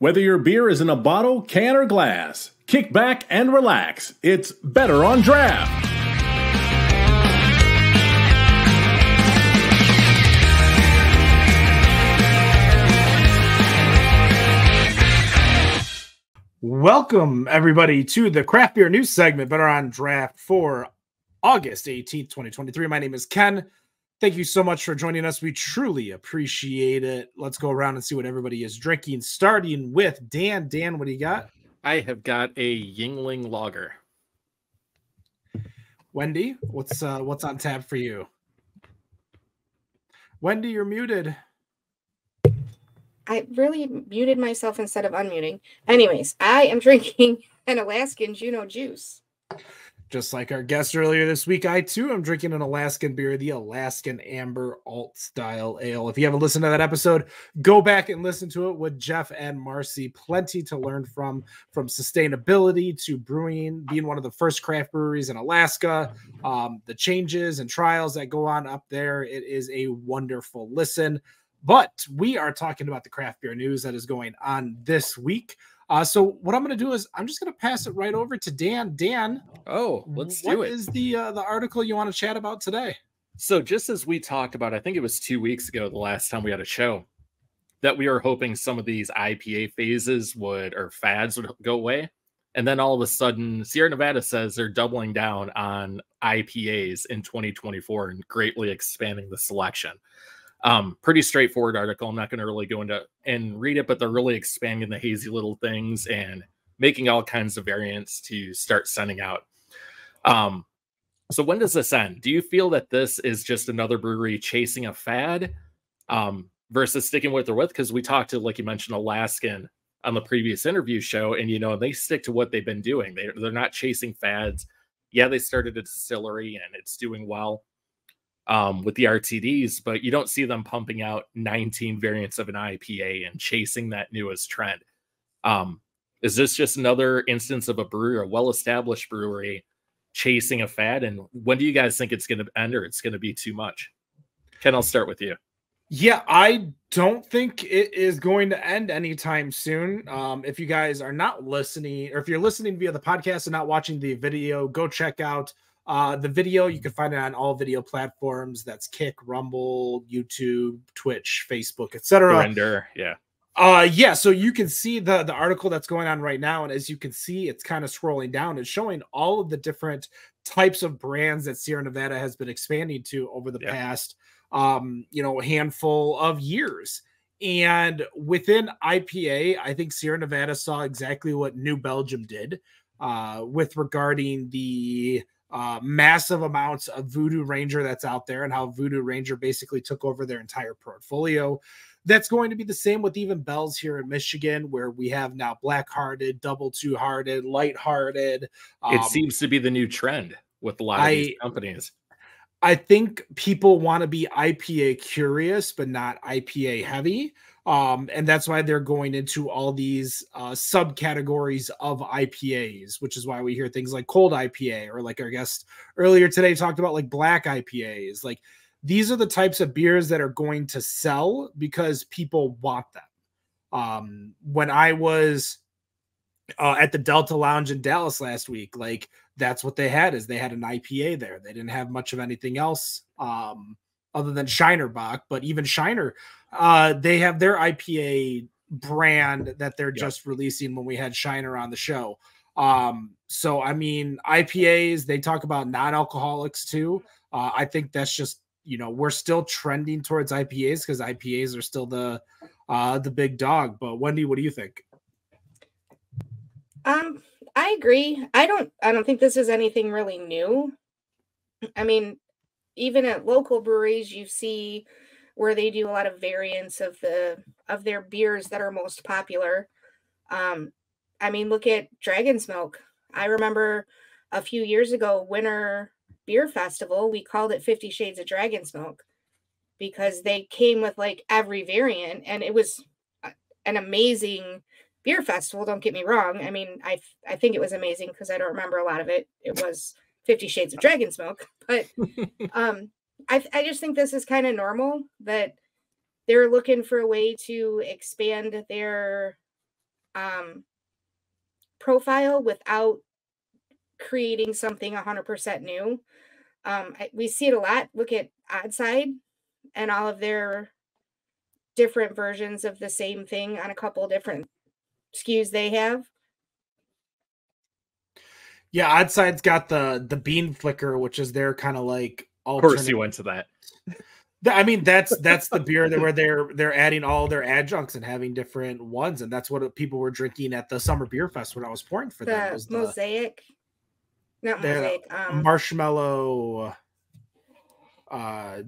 Whether your beer is in a bottle, can, or glass, kick back and relax. It's better on draft. Welcome, everybody, to the Craft Beer News segment, Better on Draft for August 18th, 2023. My name is Ken. Thank you so much for joining us. We truly appreciate it. Let's go around and see what everybody is drinking, starting with Dan. Dan, what do you got? I have got a Yingling Lager. Wendy, what's on tap for you? Wendy, you're muted. I really muted myself instead of unmuting. Anyways, I am drinking an Alaskan Juno juice. Just like our guest earlier this week, I too am drinking an Alaskan beer, the Alaskan Amber Alt Style Ale. If you haven't listened to that episode, go back and listen to it with Jeff and Marcy. Plenty to learn from sustainability to brewing, being one of the first craft breweries in Alaska, the changes and trials that go on up there. It is a wonderful listen. But we are talking about the craft beer news that is going on this week. So what I'm going to do is I'm just going to pass it right over to Dan. Dan, let's do it. What is the article you want to chat about today? So just as we talked about, I think it was 2 weeks ago, the last time we had a show, that we were hoping some of these IPA fads would go away. And then all of a sudden, Sierra Nevada says they're doubling down on IPAs in 2024 and greatly expanding the selection. Pretty straightforward article. I'm not going to really go into and read it, but they're really expanding the hazy little things and making all kinds of variants to start sending out. So when does this end? Do you feel that this is just another brewery chasing a fad versus sticking with their width? Because we talked to, like you mentioned, Alaskan on the previous interview show, and they stick to what they've been doing. They're not chasing fads. Yeah, they started a distillery and it's doing well with the RTDs, but you don't see them pumping out 19 variants of an IPA and chasing that newest trend. Is this just another instance of a brewery, a well-established brewery, chasing a fad? And when do you guys think it's going to end, or it's going to be too much? Ken, I'll start with you. Yeah, I don't think it is going to end anytime soon. If you guys are not listening, or if you're listening via the podcast and not watching the video, go check out the video. You can find it on all video platforms. That's Kick, Rumble, YouTube, Twitch, Facebook, etc. Render, yeah. So you can see the article that's going on right now, and as you can see, it's kind of scrolling down. It's showing all of the different types of brands that Sierra Nevada has been expanding to over the past handful of years. And within IPA, I think Sierra Nevada saw exactly what New Belgium did with regarding the massive amounts of Voodoo Ranger that's out there, and how Voodoo Ranger basically took over their entire portfolio. That's going to be the same with even Bell's here in Michigan, where we have now Black Hearted, Double Two Hearted, Light Hearted. It seems to be the new trend with a lot of these companies. I think people want to be IPA curious, but not IPA heavy. And that's why they're going into all these subcategories of IPAs, which is why we hear things like cold IPA, or like our guest earlier today talked about like black IPAs. Like, these are the types of beers that are going to sell because people want them. When I was at the Delta Lounge in Dallas last week, like, that's what they had, is they had an IPA there. They didn't have much of anything else other than Shiner Bock, but even Shiner, they have their IPA brand that they're just releasing when we had Shiner on the show. So, I mean, IPAs, they talk about non-alcoholics too. I think that's just, we're still trending towards IPAs because IPAs are still the big dog. But Wendy, what do you think? I agree. I don't think this is anything really new. I mean, even at local breweries, you see where they do a lot of variants of their beers that are most popular. I mean, look at Dragon Smoke. I remember a few years ago, Winter Beer Festival, we called it 50 Shades of Dragon Smoke because they came with like every variant, and it was an amazing beer festival. Don't get me wrong. I mean, I think it was amazing because I don't remember a lot of it. It was 50 Shades of Dragon Smoke, but I just think this is kind of normal, that they're looking for a way to expand their profile without creating something 100% new. We see it a lot. Look at Oddside and all of their different versions of the same thing on a couple different SKUs they have. Yeah, Oddside's got the bean flicker, which is their kind of like alternate. Of course you went to that. I mean, that's the beer where they're adding all their adjuncts and having different ones, and that's what people were drinking at the Summer Beer Fest when I was pouring for them. Was Mosaic, not Mosaic, marshmallow,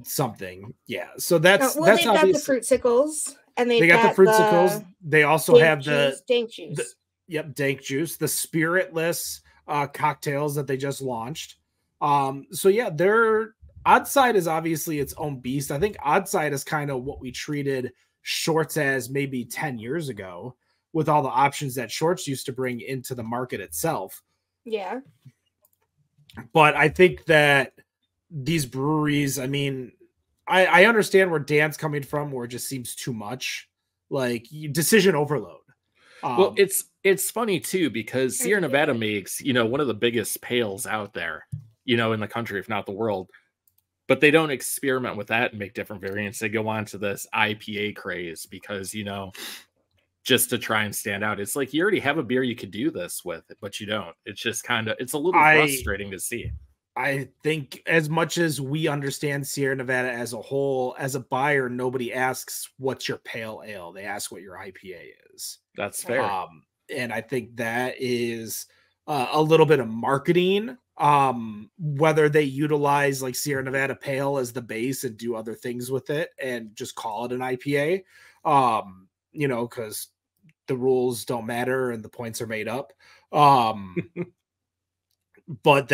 something. Yeah, so that's they've got the fruitsicles, and they got the fruitsicles. They also have the dank juice. Dank juice, the spiritless cocktails that they just launched. So yeah, Oddside is obviously its own beast. I think Oddside is kind of what we treated Shorts as maybe 10 years ago, with all the options that Shorts used to bring into the market itself. Yeah. But I think that these breweries, I mean, I understand where Dan's coming from, where it just seems too much, like decision overload. Well, it's funny too, because Sierra Nevada makes, one of the biggest pails out there, in the country, if not the world. But they don't experiment with that and make different variants. They go on to this IPA craze because, just to try and stand out. It's like you already have a beer you could do this with, but you don't. It's just it's a little frustrating to see. I think as much as we understand Sierra Nevada as a whole, as a buyer, nobody asks what's your pale ale. They ask what your IPA is. That's fair. And I think that is a little bit of marketing. Whether they utilize like Sierra Nevada Pale as the base and do other things with it and just call it an IPA, because the rules don't matter and the points are made up. But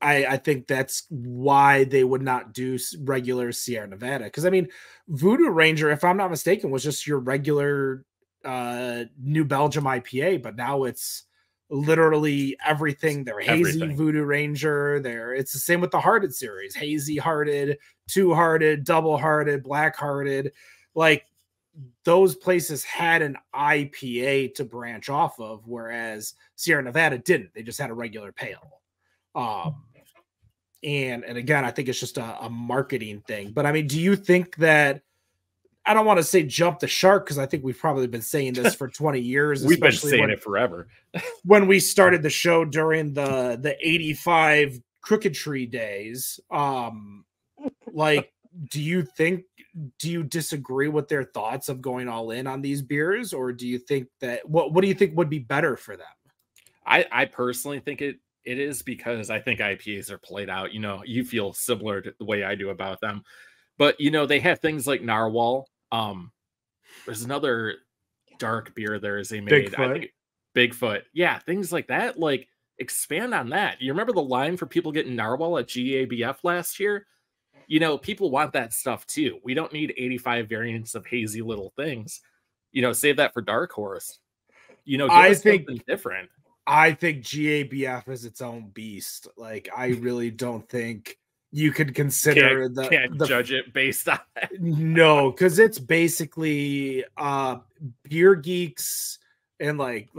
I think that's why they would not do regular Sierra Nevada. Because I mean, Voodoo Ranger, if I'm not mistaken, was just your regular New Belgium IPA, but now it's literally everything. They're hazy Voodoo Ranger. It's the same with the Hearted series: hazy hearted, two hearted, double hearted, black hearted. Like those places had an IPA to branch off of, whereas Sierra Nevada didn't. They just had a regular pale. And again, I think it's just a marketing thing. But I mean, do you think that, I don't want to say jump the shark, because I think we've probably been saying this for 20 years. We've been saying it forever. When we started the show during the 85 Crooked Tree days, like, do you disagree with their thoughts of going all in on these beers, or do you think that what do you think would be better for them? I personally think it is, because I think IPAs are played out. You feel similar to the way I do about them. But, they have things like Narwhal. There's another dark beer they made. Bigfoot. I think Bigfoot. Yeah, things like that. Like, expand on that. You remember the line for people getting Narwhal at GABF last year? People want that stuff too. We don't need 85 variants of hazy little things. Save that for Dark Horse. I think something different. I think GABF is its own beast. Like, I really don't think you could consider can't judge it based on that. No, because it's basically beer geeks and like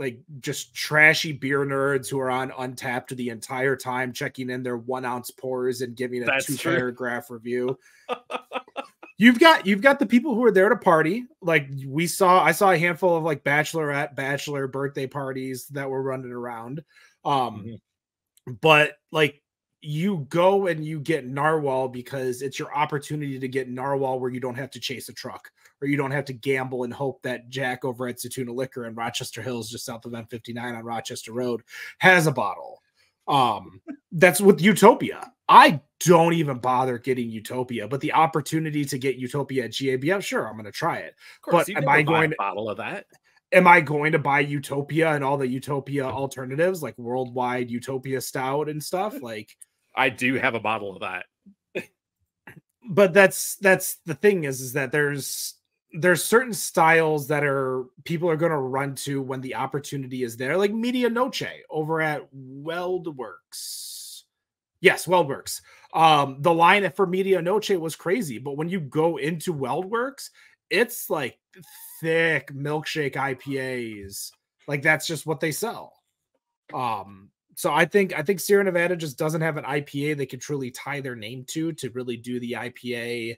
just trashy beer nerds who are on Untapped the entire time, checking in their 1 ounce pours and giving a 2-paragraph review. You've got the people who are there to party. Like I saw a handful of like bachelor birthday parties that were running around. But like, you go and you get Narwhal because it's your opportunity to get Narwhal where you don't have to chase a truck, or you don't have to gamble and hope that Jack over at Satuna Liquor in Rochester Hills, just south of M59 on Rochester Road, has a bottle. That's with Utopia. I don't even bother getting Utopia, but the opportunity to get Utopia at GABF, sure, I'm going to try it. Of course, but am I going to buy a bottle of that? Am I going to buy Utopia and all the Utopia alternatives, like Worldwide Utopia Stout and stuff? Like, I do have a bottle of that. But that's the thing is that there's certain styles that people are going to run to when the opportunity is there, like Media Noche over at Weldworks. Yes, Weldworks. The line for Media Noche was crazy, but when you go into Weldworks, it's like thick milkshake IPAs Like that's just what they sell. So I think Sierra Nevada just doesn't have an IPA they can truly tie their name to really do the IPA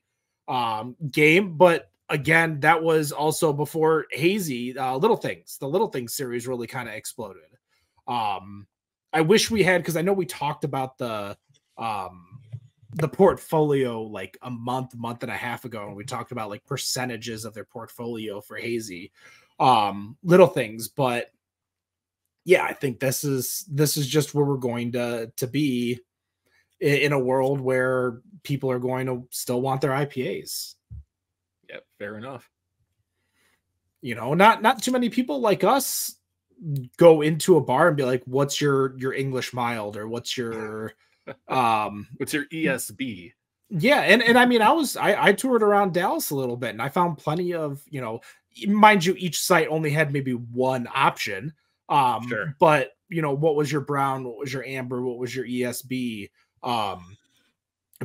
game. But again, that was also before Hazy the Little Things series really kind of exploded. I wish we had, because I know we talked about the portfolio like a month and a half ago, and we talked about like percentages of their portfolio for Hazy Little Things. But yeah, I think this is just where we're going to be in a world where people are going to still want their IPAs. Yep, fair enough. You know, not too many people like us go into a bar and be like, what's your English mild, or what's your what's your ESB? Yeah, and I mean, I toured around Dallas a little bit, and I found plenty of, you know, mind you, each site only had maybe one option. Sure. But you know, what was your brown, what was your amber, what was your ESB?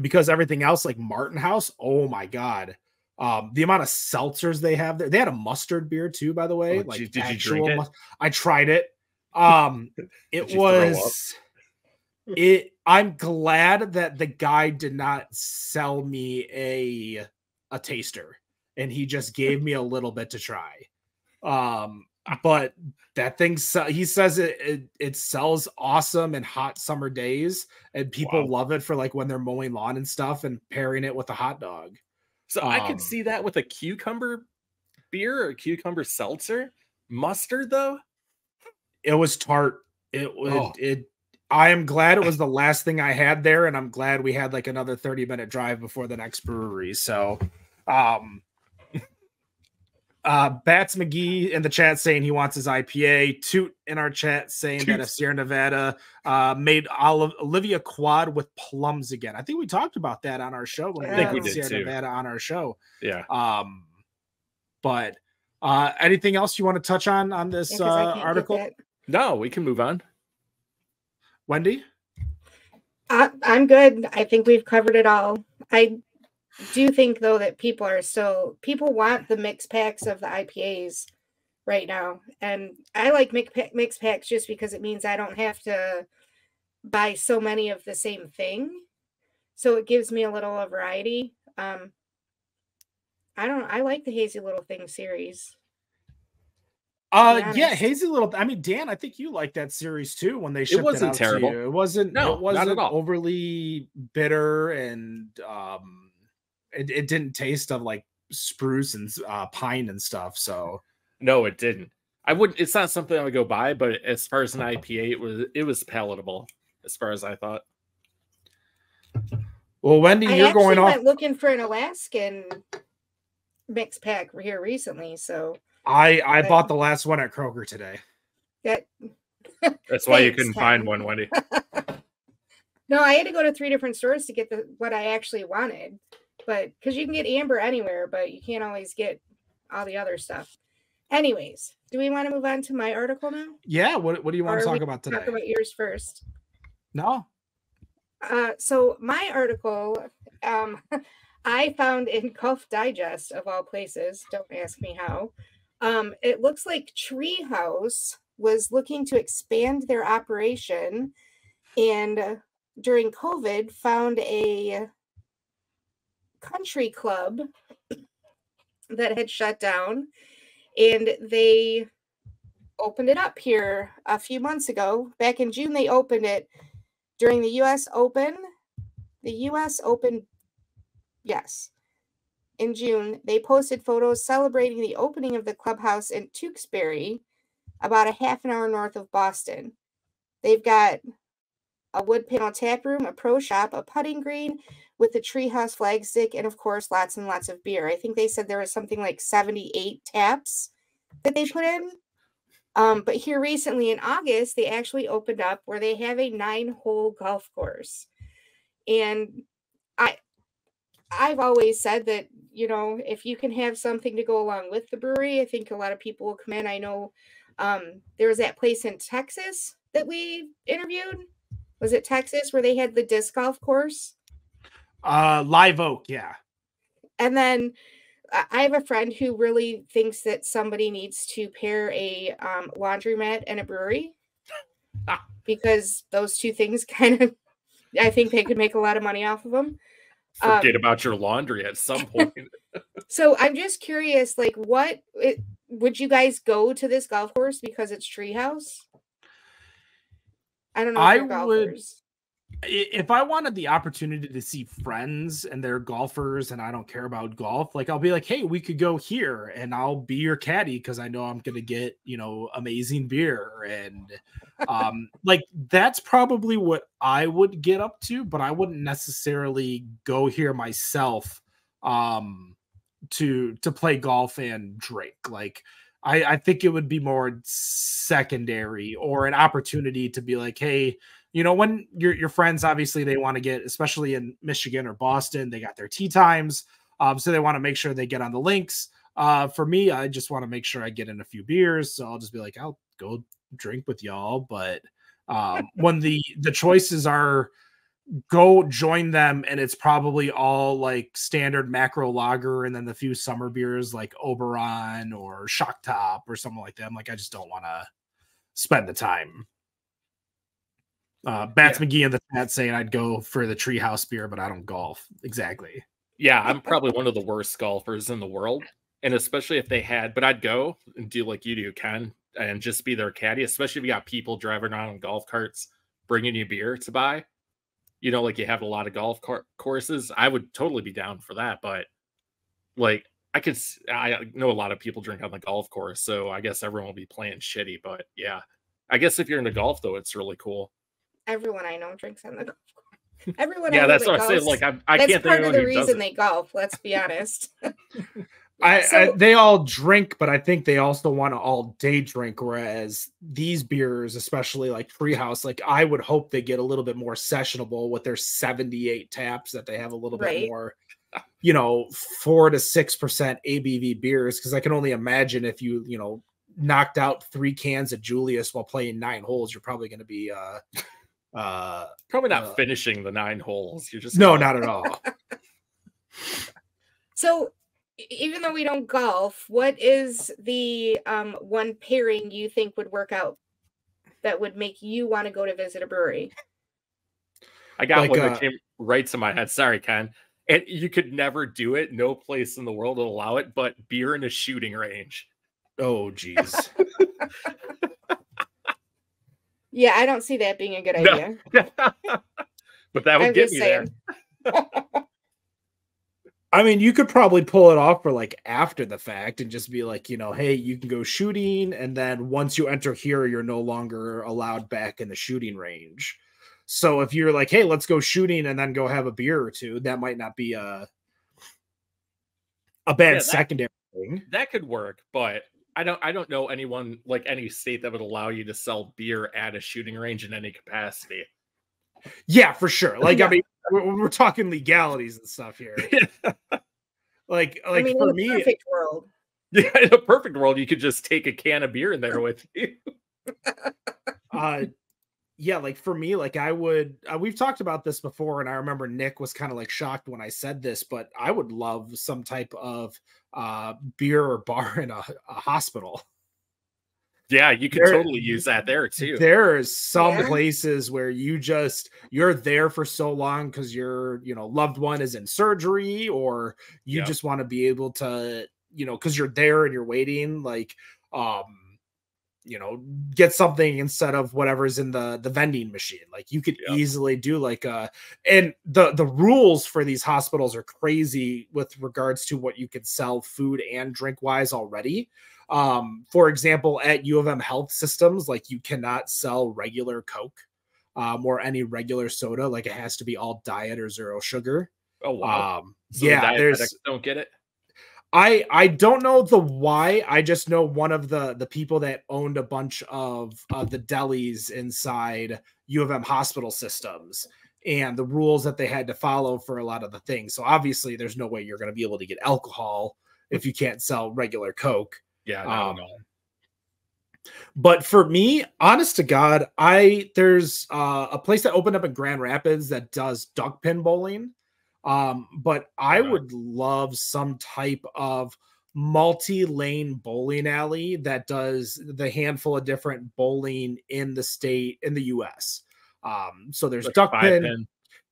Because everything else, like Martin House, oh my god. The amount of seltzers they have there. They had a mustard beer too, by the way. Did you drink it? I tried it. It was I'm glad that the guy did not sell me a taster, and he just gave me a little bit to try. But that thing, he says it sells awesome in hot summer days, and people love it for like when they're mowing lawn and stuff and pairing it with a hot dog. So I could see that with a cucumber beer or a cucumber seltzer. Mustard though, it was tart. I am glad it was the last thing I had there, and I'm glad we had like another 30-minute drive before the next brewery. So Bats McGee in the chat saying he wants his IPA. Toot in our chat saying that if Sierra Nevada made Olivia Quad with plums again. I think we talked about that on our show when we had Sierra Nevada on our show. Yeah. But anything else you want to touch on this article? No, we can move on. Wendy? I'm good. I think we've covered it all. I do think though that people want the mix packs of the IPAs right now, and I like mix packs just because it means I don't have to buy so many of the same thing, so it gives me a little variety. I like the Hazy Little Thing series. Yeah, Hazy Little. I mean, Dan, I think you like that series too when they shipped it out terrible. To you. It wasn't not at all. Overly bitter, and it didn't taste of like spruce and pine and stuff. So no, it didn't. It's not something I would go buy, but as far as an IPA, it was palatable as far as I thought. Well, Wendy, you're going off. I went looking for an Alaskan mix pack here recently, so I bought the last one at Kroger today. That's why you couldn't find one, Wendy. No, I had to go to 3 different stores to get what I actually wanted. But because you can get amber anywhere, but you can't always get all the other stuff. Anyways, do we want to move on to my article now? Yeah. What do you want to talk about today? Talk about yours first. No. So my article, I found in Golf Digest of all places. Don't ask me how. It looks like Treehouse was looking to expand their operation, and during COVID found a country club that had shut down, and they opened it up here a few months ago. Back in June, they opened it during the US Open. Yes. In June, they posted photos celebrating the opening of the clubhouse in Tewksbury, about a half an hour north of Boston. They've got a wood panel tap room, a pro shop, a putting green with the Treehouse flagstick, and of course, lots and lots of beer. I think they said there was something like 78 taps that they put in. But here recently in August, they actually opened up where they have a 9-hole golf course. And I've always said that, you know, if you can have something to go along with the brewery, I think a lot of people will come in. I know there was that place in Texas that we interviewed. Was it Texas where they had the disc golf course? Live Oak, yeah. And then I have a friend who really thinks that somebody needs to pair a laundromat and a brewery because those two things kind of, I think they could make a lot of money off of them. Forget about your laundry at some point. So I'm just curious, like, would you guys go to this golf course because it's Treehouse? I don't know if you're golfers. If I wanted the opportunity to see friends and they're golfers and I don't care about golf, like I'll be like, hey, we could go here and I'll be your caddy because I know I'm gonna get, amazing beer. And like that's probably what I would get up to, but I wouldn't necessarily go here myself to play golf and drink. Like I think it would be more secondary or an opportunity to be like, hey, when your friends, obviously they want to get, especially in Michigan or Boston, they got their tee times. So they want to make sure they get on the links. For me, I just want to make sure I get in a few beers. So I'll just be like, I'll go drink with y'all. But when the choices are go join them and it's probably all like standard macro lager and then the few summer beers like Oberon or Shock Top or something like that, I'm like, I just don't want to spend the time. Bats McGee in the chat saying I'd go for the Treehouse beer, but I don't golf. Exactly. Yeah, I'm probably one of the worst golfers in the world. And especially if they had, but I'd go and do like you do, Ken, and just be their caddy, especially if you got people driving around on golf carts, bringing you beer to buy. Like you have a lot of golf courses. I would totally be down for that. But like I know a lot of people drink on the golf course. So I guess everyone will be playing shitty. But yeah, I guess if you're into golf, though, it's really cool. Everyone I know drinks on the golf course. Everyone yeah, I know that's that what golfs, I say. Like I that's can't part think of the reason they golf. Let's be honest. They all drink, but I think they also want to all day drink. Whereas these beers, especially like Treehouse, like I would hope they get a little bit more sessionable with their 78 taps, that they have a little bit more, 4 to 6% ABV beers. Because I can only imagine if you knocked out 3 cans of Julius while playing 9 holes, you're probably going to be probably not finishing the 9 holes. You're just not at all. So even though we don't golf, what is the one pairing you think would work out that would make you want to go to visit a brewery? I got one that came right to my head. Sorry, Ken. And you could never do it. No place in the world will allow it, but beer in a shooting range. Oh, geez. Yeah, I don't see that being a good idea. But that would get me there. I mean, you could probably pull it off for like after the fact and just be like, hey, you can go shooting. And then once you enter here, you're no longer allowed back in the shooting range. So if you're like, hey, let's go shooting and then go have a beer or two, that might not be a bad secondary thing. That could work, but I don't know anyone, like any state, that would allow you to sell beer at a shooting range in any capacity. Yeah, for sure. Like, I mean, we're talking legalities and stuff here. Like I mean, for me, perfect world. Yeah, in a perfect world, you could just take a can of beer in there with you. Yeah, like for me, like I would, we've talked about this before, and I remember Nick was kind of like shocked when I said this, but I would love some type of beer or bar in a hospital. Yeah, you could totally use that there too. There's some places where you're there for so long because your loved one is in surgery, or you just want to be able to, because you're there and you're waiting, like get something instead of whatever's in the vending machine. Like you could easily do like and the rules for these hospitals are crazy with regards to what you could sell food and drink wise already. For example, at U of M Health Systems, like you cannot sell regular Coke or any regular soda. Like it has to be all diet or zero sugar. Oh wow! So there's don't get it. I don't know the why. I just know one of the people that owned a bunch of the delis inside U of M hospital systems and the rules that they had to follow for a lot of the things. So obviously there's no way you're going to be able to get alcohol if you can't sell regular Coke. Yeah, no. But for me, honest to God, there's a place that opened up in Grand Rapids that does duck pin bowling. But I would love some type of multi-lane bowling alley that does the handful of different bowling in the US. So there's Like duck five pin,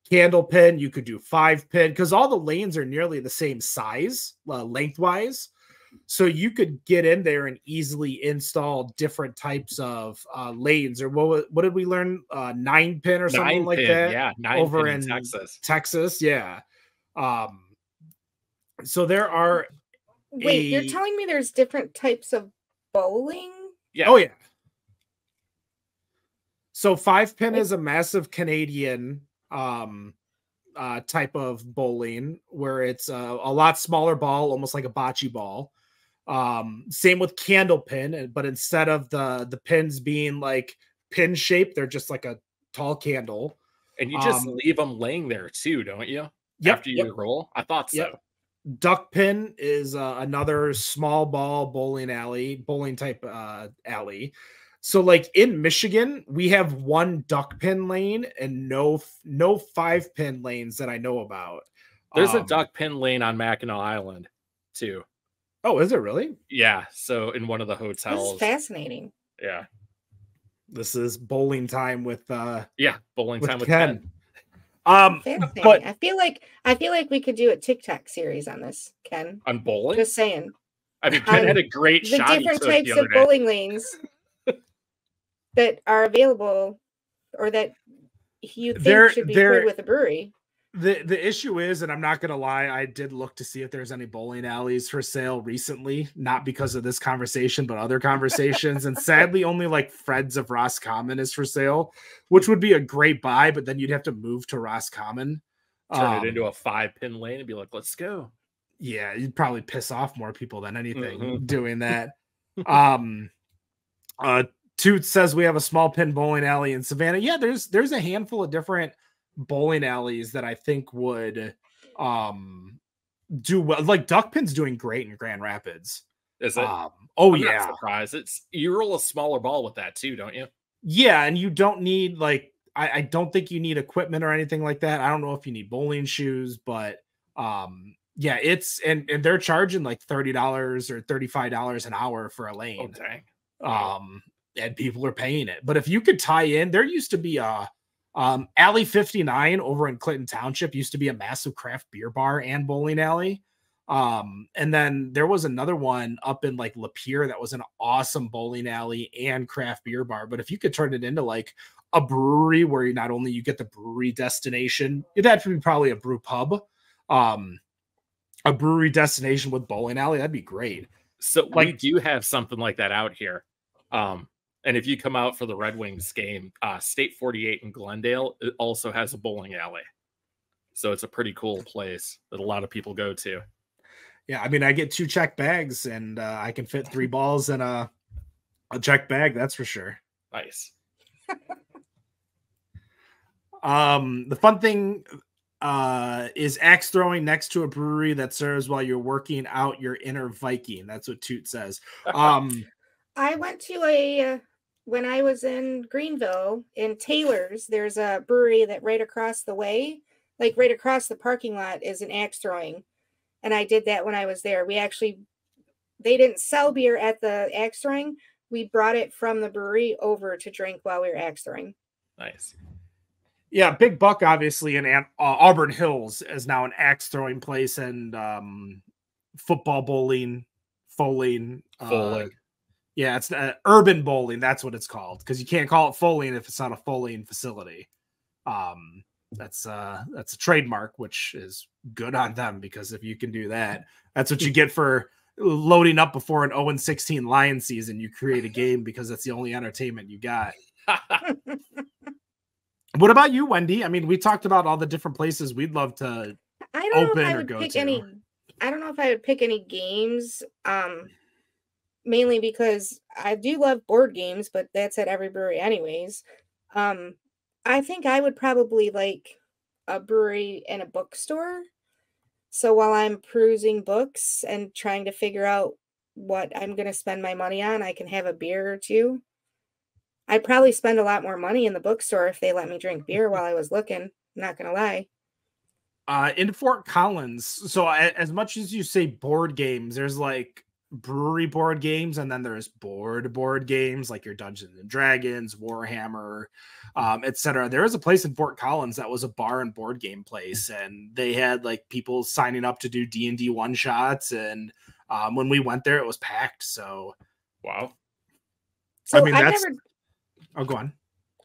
candle pin. You could do 5 pin because all the lanes are nearly the same size, lengthwise. So you could get in there and easily install different types of lanes. Or what did we learn? 9 pin or something like that. Yeah, 9 over pin in Texas. Texas, yeah. So there are. Wait, you're telling me there's different types of bowling? Yeah. Oh yeah. So 5 pin is a massive Canadian type of bowling where it's a lot smaller ball, almost like a bocce ball. Same with candle pin, but instead of the pins being like pin shaped, they're just like a tall candle. And you just leave them laying there too, don't you? Yep, After you roll? I thought so. Yep. Duck pin is another small ball bowling type alley. So like in Michigan, we have 1 duck pin lane and no 5 pin lanes that I know about. There's a duck pin lane on Mackinac Island too. Oh, is it really? Yeah. So in one of the hotels. This is fascinating. Yeah. This is bowling time with bowling time with Ken. But I feel like we could do a TikTok series on this, Ken. On bowling? Just saying. I mean, Ken had a great the shot. Different types of bowling lanes that are available or that you think should be paired with a brewery. The issue is, and I'm not going to lie, I did look to see if there's any bowling alleys for sale recently, not because of this conversation, but other conversations. And sadly, only like Fred's of Roscommon is for sale, which would be a great buy, but then you'd have to move to Roscommon. Turn it into a 5 pin lane and be like, let's go. Yeah, you'd probably piss off more people than anything doing that. Toot says we have a small pin bowling alley in Savannah. Yeah, there's a handful of different bowling alleys that I think would do well. Like duck pin's doing great in Grand Rapids. Is it? I'm not surprised. You roll a smaller ball with that too, don't you? Yeah, and you don't need like I don't think you need equipment or anything like that. I don't know if you need bowling shoes, but yeah, it's and they're charging like $30 or $35 an hour for a lane. Oh, dang. And people are paying it. But if you could tie in, there used to be a Alley 59 over in Clinton Township used to be a massive craft beer bar and bowling alley. And then there was another one up in like Lapeer that was an awesome bowling alley and craft beer bar. But if you could turn it into like a brewery where you not only you get the brewery destination, it'd have to be probably a brew pub, a brewery destination with bowling alley. That'd be great. So we do have something like that out here. And if you come out for the Red Wings game, State 48 in Glendale, it also has a bowling alley. So it's a pretty cool place that a lot of people go to. Yeah, I mean, I get 2 check bags and I can fit 3 balls in a check bag. That's for sure. Nice. The fun thing is axe throwing next to a brewery that serves while you're working out your inner Viking. That's what Toot says. I went to when I was in Greenville in Taylor's, there's a brewery that right across the way, like right across the parking lot is an axe throwing. And I did that when I was there. They didn't sell beer at the axe throwing. We brought it from the brewery over to drink while we were axe throwing. Nice. Yeah, Big Buck, obviously, in Auburn Hills is now an axe throwing place and football bowling, foaling. Yeah, it's urban bowling. That's what it's called because you can't call it foaling if it's not a foaling facility. That's a trademark, which is good on them because if you can do that, that's what you get for loading up before an 0-16 Lion season. You create a game because that's the only entertainment you got. What about you, Wendy? I mean, we talked about all the different places we'd love to open or go to. I don't know if I would pick any games. Mainly because I do love board games, but that's at every brewery anyways. I think I would probably like a brewery and a bookstore. So while I'm perusing books and trying to figure out what I'm going to spend my money on, I can have a beer or two. I'd probably spend a lot more money in the bookstore if they let me drink beer while I was looking. I'm not going to lie. In Fort Collins, so as much as you say board games, there's like brewery board games, and then there's board games like your Dungeons and Dragons, Warhammer, etc. There was a place in Fort Collins that was a bar and board game place, and they had like people signing up to do D&D one shots, and when we went there, it was packed. So, wow. So I mean, I've go on.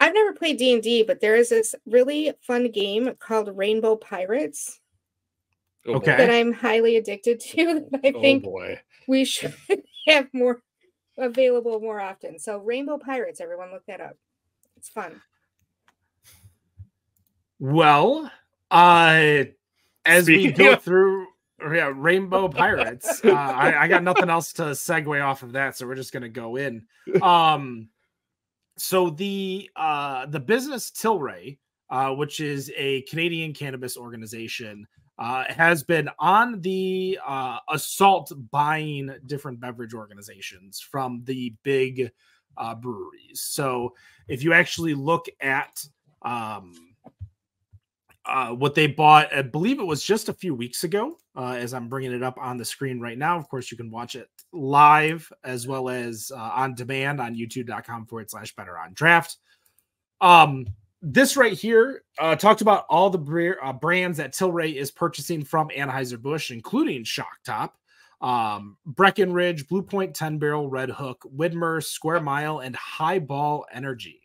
I've never played D&D, but there is this really fun game called Rainbow Pirates Okay. that I'm highly addicted to. That I think we should have more available more often. So Rainbow Pirates, everyone look that up. It's fun. Well, as we go through Rainbow Pirates, I got nothing else to segue off of that, so we're just gonna go in. So the business Tilray, which is a Canadian cannabis organization, has been on the assault buying different beverage organizations from the big breweries. So if you actually look at what they bought, I believe it was just a few weeks ago, as I'm bringing it up on the screen right now. Of course, you can watch it live as well as on demand on youtube.com/betterondraft. This right here talked about all the brands that Tilray is purchasing from Anheuser-Busch, including Shock Top, Breckenridge, Blue Point 10 Barrel, Red Hook, Widmer, Square Mile, and Highball Energy.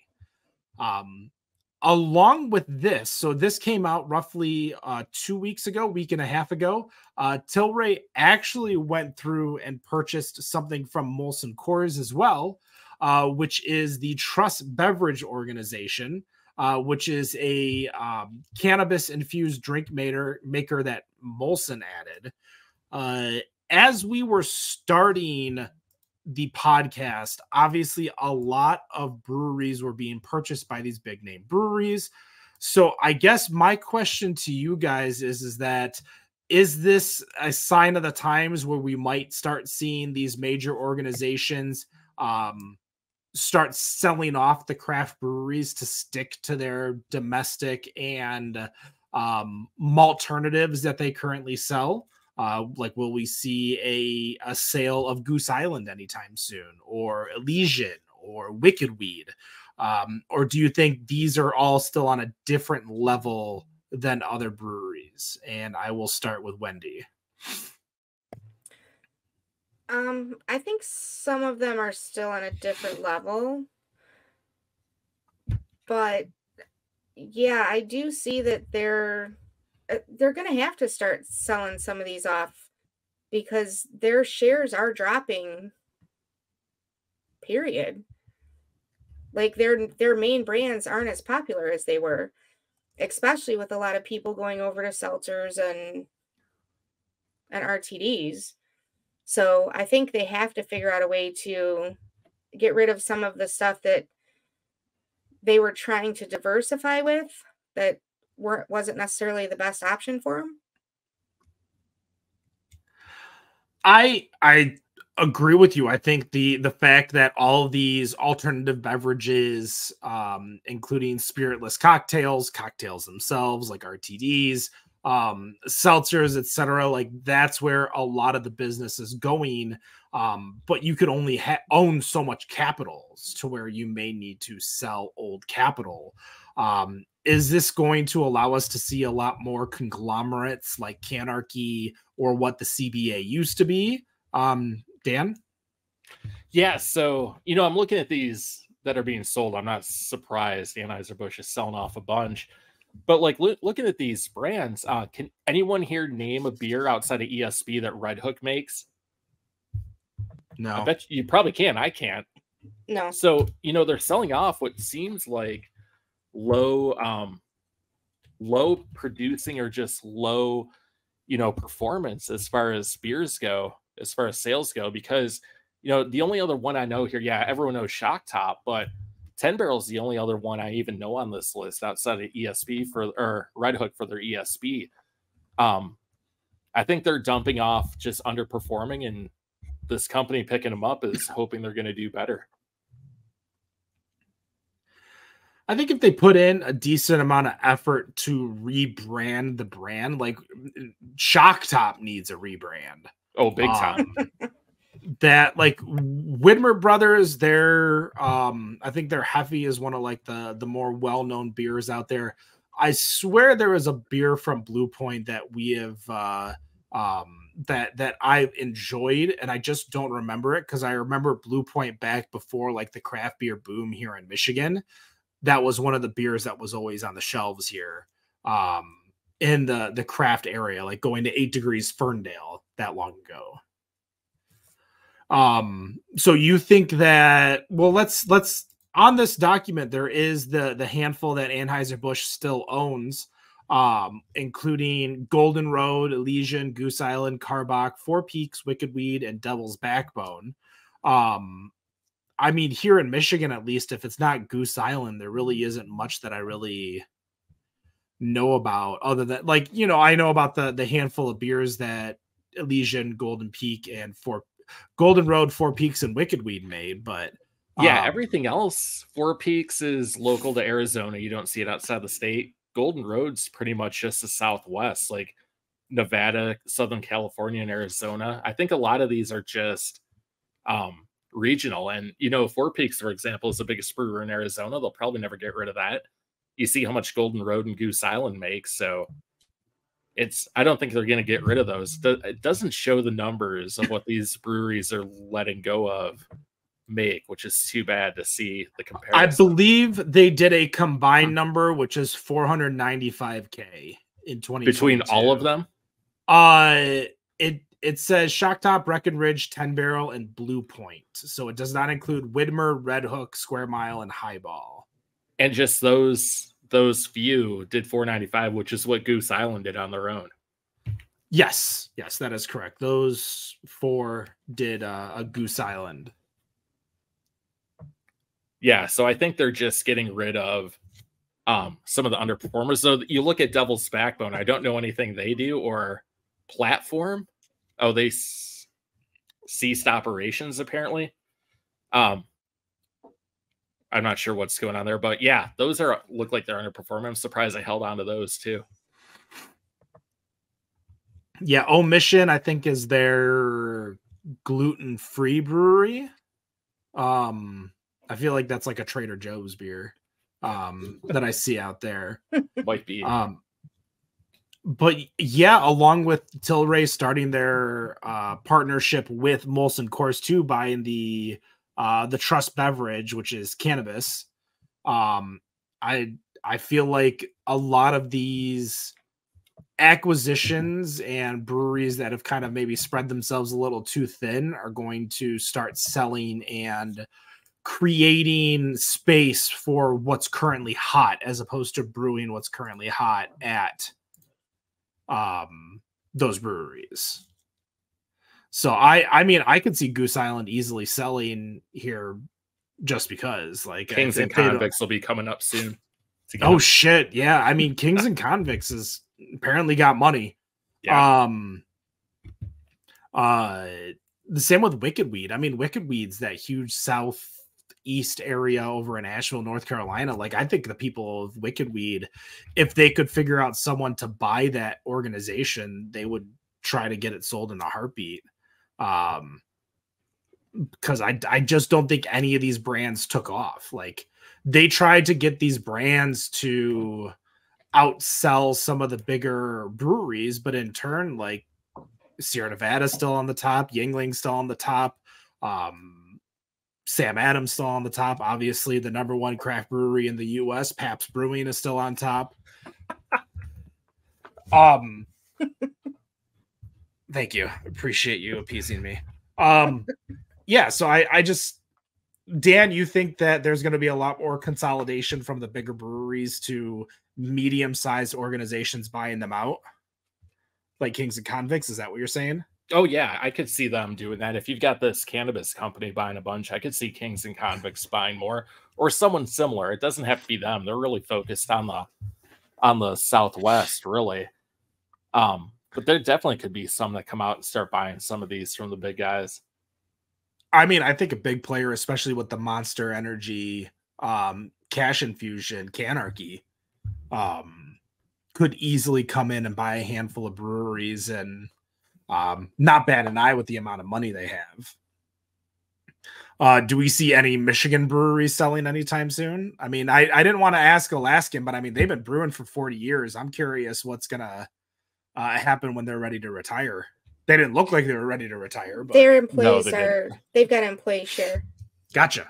Along with this, so this came out roughly 2 weeks ago, week and a half ago. Tilray actually went through and purchased something from Molson Coors as well, which is the Trust Beverage Organization, which is a cannabis-infused drink maker that Molson added. As we were starting the podcast, obviously a lot of breweries were being purchased by these big name breweries. So I guess my question to you guys is this a sign of the times where we might start seeing these major organizations start selling off the craft breweries to stick to their domestic and malternatives that they currently sell? Like, will we see a sale of Goose Island anytime soon, or Elysian, or Wicked Weed? Or do you think these are all still on a different level than other breweries? And I will start with Wendy. I think some of them are still on a different level, but yeah, I do see that they're going to have to start selling some of these off because their shares are dropping, period. Like their main brands aren't as popular as they were, especially with a lot of people going over to seltzers and RTDs. So I think they have to figure out a way to get rid of some of the stuff that they were trying to diversify with that wasn't necessarily the best option for them. I agree with you. I think the fact that all of these alternative beverages, including spiritless cocktails themselves like RTDs, seltzers, etc., like that's where a lot of the business is going. But you could only own so much capital to where you may need to sell old capital. Is this going to allow us to see a lot more conglomerates like Canarchy or what the CBA used to be? Dan? Yeah, so, I'm looking at these that are being sold. I'm not surprised Anheuser-Busch is selling off a bunch. But, like, looking at these brands, can anyone here name a beer outside of ESB that Red Hook makes? No. I bet you probably can. I can't. No. So, they're selling off what seems like low producing or just low, performance as far as beers go, as far as sales go, because, the only other one I know here, yeah, everyone knows Shock Top, but 10 Barrel is the only other one I even know on this list outside of ESB or Red Hook for their ESB. I think they're dumping off just underperforming, and this company picking them up is hoping they're going to do better. I think if they put in a decent amount of effort to rebrand the brand, like Shock Top needs a rebrand. Oh, big time. That like Widmer Brothers, their I think their Heffy is one of like the more well-known beers out there. I swear there was a beer from Blue Point that we have that I've enjoyed, and I just don't remember it because I remember Blue Point back before like the craft beer boom here in Michigan. That was one of the beers that was always on the shelves here in the craft area, like going to 8 Degrees Ferndale that long ago. So you think that, well, let's on this document, there is the handful that Anheuser-Busch still owns, including Golden Road, Elysian, Goose Island, Karbach, Four Peaks, Wicked Weed, and Devil's Backbone. I mean, here in Michigan, at least, if it's not Goose Island, there really isn't much that I really know about other than, like, you know, I know about the handful of beers that Elysian, Golden Peak, and Golden Road, Four Peaks, and Wicked Weed made, but yeah, everything else, Four Peaks is local to Arizona. You don't see it outside the state. Golden Road's pretty much just the Southwest, like Nevada, Southern California, and Arizona. I think a lot of these are just regional. And, you know, Four Peaks, for example, is the biggest brewer in Arizona. They'll probably never get rid of that. You see how much Golden Road and Goose Island makes. So I don't think they're going to get rid of those. It doesn't show the numbers of what these breweries are letting go of make, which is too bad to see the comparison. I believe they did a combined number, which is 495K in 2022. Between all of them? It says Shock Top, Breckenridge, 10 Barrel, and Blue Point. So it does not include Widmer, Red Hook, Square Mile, and Highball. And just those few did 495, which is what Goose Island did on their own. Yes, that is correct. Those 4 did a Goose Island. Yeah, so I think they're just getting rid of some of the underperformers. So you look at Devil's Backbone, I don't know anything they do, or Platform. Oh, they ceased operations, apparently. I'm not sure what's going on there, but yeah, those look like they're underperforming. I'm surprised I held on to those too. Yeah, Omission, I think, is their gluten-free brewery. I feel like that's like a Trader Joe's beer that I see out there. Might be. But yeah, along with Tilray starting their partnership with Molson Coors 2, buying the Trust Beverage, which is cannabis. I feel like a lot of these acquisitions and breweries that have kind of maybe spread themselves a little too thin are going to start selling and creating space for what's currently hot, as opposed to brewing what's currently hot at those breweries. So I mean, I could see Goose Island easily selling here just because, like, Kings and Convicts will be coming up soon. Oh shit, yeah. I mean, Kings and Convicts is apparently got money. Yeah. The same with Wicked Weed. I mean, Wicked Weed's that huge southeast area over in Asheville, North Carolina. Like, I think the people of Wicked Weed, if they could figure out someone to buy that organization, they would try to get it sold in a heartbeat. Because I just don't think any of these brands took off. Like, they tried to get these brands to outsell some of the bigger breweries, but in turn, like, Sierra Nevada's still on the top, Yingling's still on the top, Sam Adams still on the top. Obviously, the number one craft brewery in the U.S., Pabst Brewing, is still on top. Thank you. Appreciate you appeasing me. Yeah, so I just, Dan, you think that there's going to be a lot more consolidation from the bigger breweries to medium-sized organizations buying them out? Like Kings and Convicts, is that what you're saying? Oh, yeah, I could see them doing that. If you've got this cannabis company buying a bunch, I could see Kings and Convicts buying more, or someone similar. It doesn't have to be them. They're really focused on the Southwest, really. But there definitely could be some that come out and start buying some of these from the big guys. I mean, I think a big player, especially with the Monster Energy cash infusion, Canarchy, could easily come in and buy a handful of breweries and not bat an eye with the amount of money they have. Do we see any Michigan breweries selling anytime soon? I mean, I didn't want to ask Alaskan, but I mean, they've been brewing for 40 years. I'm curious what's going to happen when they're ready to retire. They didn't look like they were ready to retire, but their employees didn't. they've got employee share. Gotcha.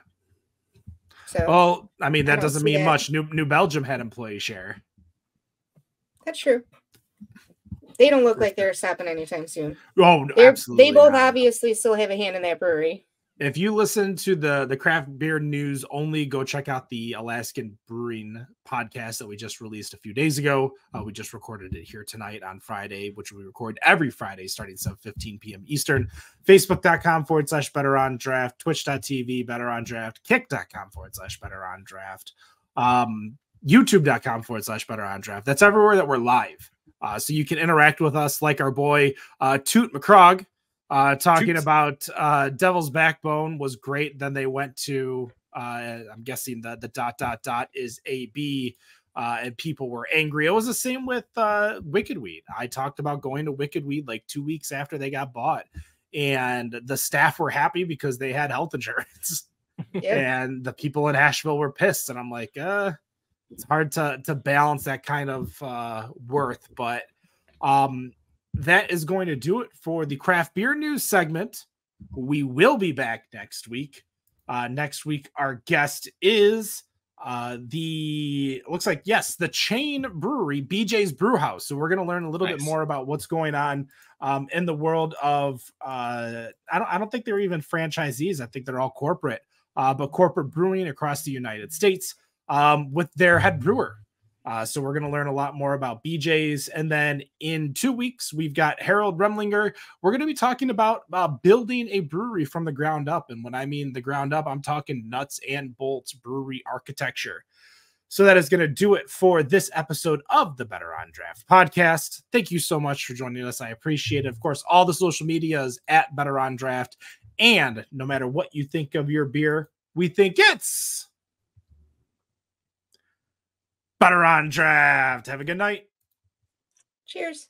So, well, I mean, that don't doesn't see mean that. much. New Belgium had employee share. That's true. They don't look like they're stopping anytime soon. Oh, no, absolutely. They both not. obviously still have a hand in that brewery. If you listen to the craft beer news only, go check out the Alaskan Brewing podcast that we just released a few days ago. We just recorded it here tonight on Friday, which we record every Friday starting 7:15 p.m. Eastern. Facebook.com/BetterOnDraft, Twitch.tv BetterOnDraft, Kick.com/BetterOnDraft, YouTube.com/BetterOnDraft. That's everywhere that we're live. So you can interact with us like our boy Toot McCrog. Talking Toots. about Devil's Backbone was great. Then they went to I'm guessing the ... is AB, and people were angry. It was the same with Wicked Weed. I talked about going to Wicked Weed like 2 weeks after they got bought, and the staff were happy because they had health insurance. And the people in Asheville were pissed, and I'm like, it's hard to balance that kind of worth, but that is going to do it for the craft beer news segment. We will be back next week. Next week, our guest is the chain brewery, BJ's Brewhouse. So we're going to learn a little bit more about what's going on in the world of, I don't think they're even franchisees. I think they're all corporate, but corporate brewing across the United States with their head brewer. So we're going to learn a lot more about BJ's. And then in 2 weeks, we've got Harold Remlinger. We're going to be talking about building a brewery from the ground up. And when I mean the ground up, I'm talking nuts and bolts brewery architecture. So that is going to do it for this episode of the Better on Draft podcast. Thank you so much for joining us. I appreciate it. Of course, all the social media is at Better on Draft. And no matter what you think of your beer, we think it's Better on Draft. Have a good night. Cheers.